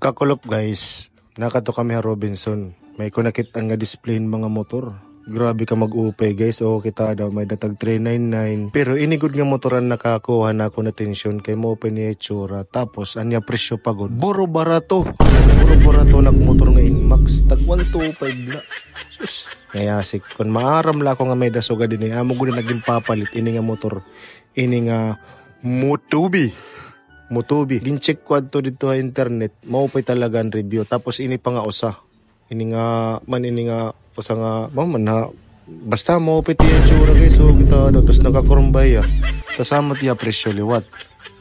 Kakulop guys, nakato kami ha Robinson. May kunakit ang nga display mga motor. Grabe ka mag-upay guys. O kita daw may datag 399. Pero inigod nga motoran nakakuha na ako na tensyon kay mo open ni itsura. Tapos anya presyo pagod. Boro barato. Boro barato nak motor nga Inmax. Tag 125 na. Sus. Ngayasik. Kung maaram la ako nga may dasoga din amo ko din naging papalit. Ini nga motor. Ini nga Motubi. Gincheck ko adto dito sa internet. Maupay talaga ang review. Tapos ini pa nga usa. Ini nga usa nga man ha. Basta maupay tiya tsura guys. So kita daw. Tapos nakakurumbay kasama tiya presyo liwat.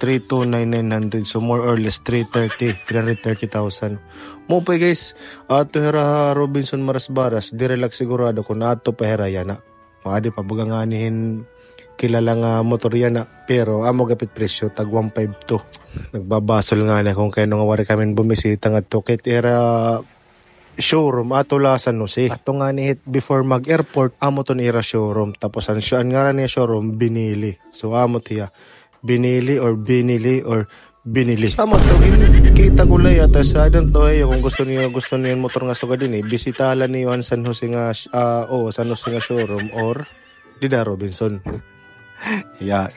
329,900. So more or less 330,000. Maupay guys. Ato hera Robinson Marasbaras. Di relax sigurado kung ato pa hera yan na. Maadi pa baganganihin kilala nga motor yan na. Pero amo gapit presyo tag 152. Nagbabasol nga na kung kaya nga wari kami bumisita nga to. Kit era showroom ato la San Jose. Ato nga ni hit before mag-airport amo to ni era showroom. Tapos ang nga niya showroom binili. So amo tiya binili. Amo to kita ko lay at sa adon to kung gusto niyo motor nga suga din bisitahan niyo ang San Jose nga San Jose nga showroom or Dida Robinson. Yeah.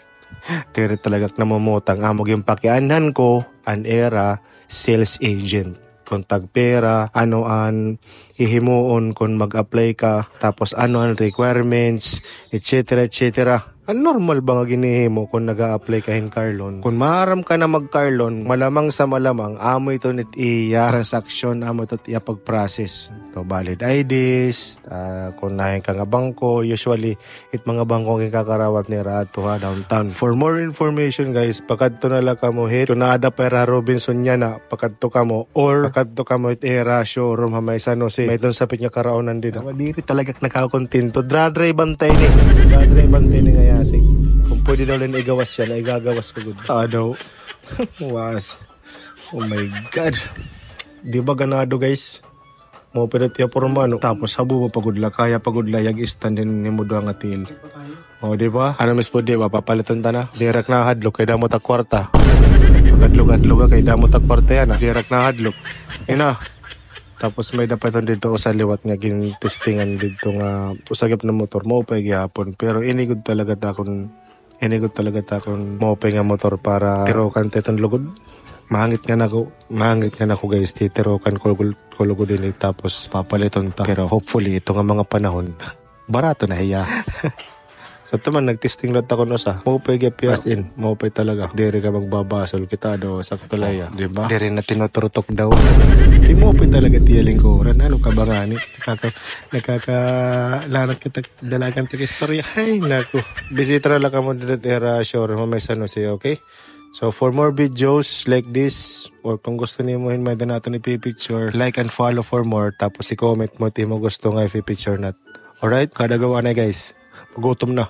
Tiri talaga namumutang amo yung pakianan ko an era sales agent. Kung tagpera, ano an ihimuon kung mag-apply ka, tapos ano ang requirements, etc. Ang normal ba nga ginihimo kung nag-a-apply ka in Carlon? Kung maaram ka na mag-Carlon, malamang sa malamang, amo ito nit iya transaction, amo ito iya pag-process. So, valid IDs, kung nahin ka nga bangko, usually, it mga bangko ang kakarawat ni Rato ha, downtown. For more information guys, pagkadto na lang ka mo hit, kung naada pa era Robinson niya na, pagkadto ka mo, or pagkadto ka mo it era showroom ha, may San Jose, may doon sapit niya karaunan din. Diri talaga nakakontento. Dra-dry bantay ni ngayon. Kung pwede daw lang igawas yan, igagawas ko good. Daw. Was. Oh my God. Di ba ganado guys? Mo pero tiya pormano. Tapos habu pa pagudla. Kaya pagudla yag stand din ni mo doang atil. O di ba? Ano mas po di ba? Papalitan ta na. Direk na hadlok kay damo ta kwarta. Hadlok kay damo ta kwarta yan. Direk na hadlok. Ina. Tapos may dapat dito sa liwat nga gin-testingan dito nga usagip na motor mo pa gihapon. Pero inigod talaga ta akong mo pa nga motor para tirokan tetong lugod. Mahangit nga nako guys, tirokan ko lugod din tapos papaliton ta. Pero hopefully ito nga mga panahon barato na hiya. So taman nagtesting lot ako no sa maupay gyapyas in maupay talaga diri ka magbabasol kita daw sa tulaya di ba diri na tinuturutok daw di maupay talaga tiya lingkuran ano ka ba ngani nakakalanat kita dalagan ti istorya ay nako bisita lang kamo dito era showroom may San Jose okay. So for more videos like this or kung gusto niyo mo may nato ni picture like and follow for more tapos i-comment mo ti mo gusto nga i-picture nat alright kada gawa na guys. Gutom na.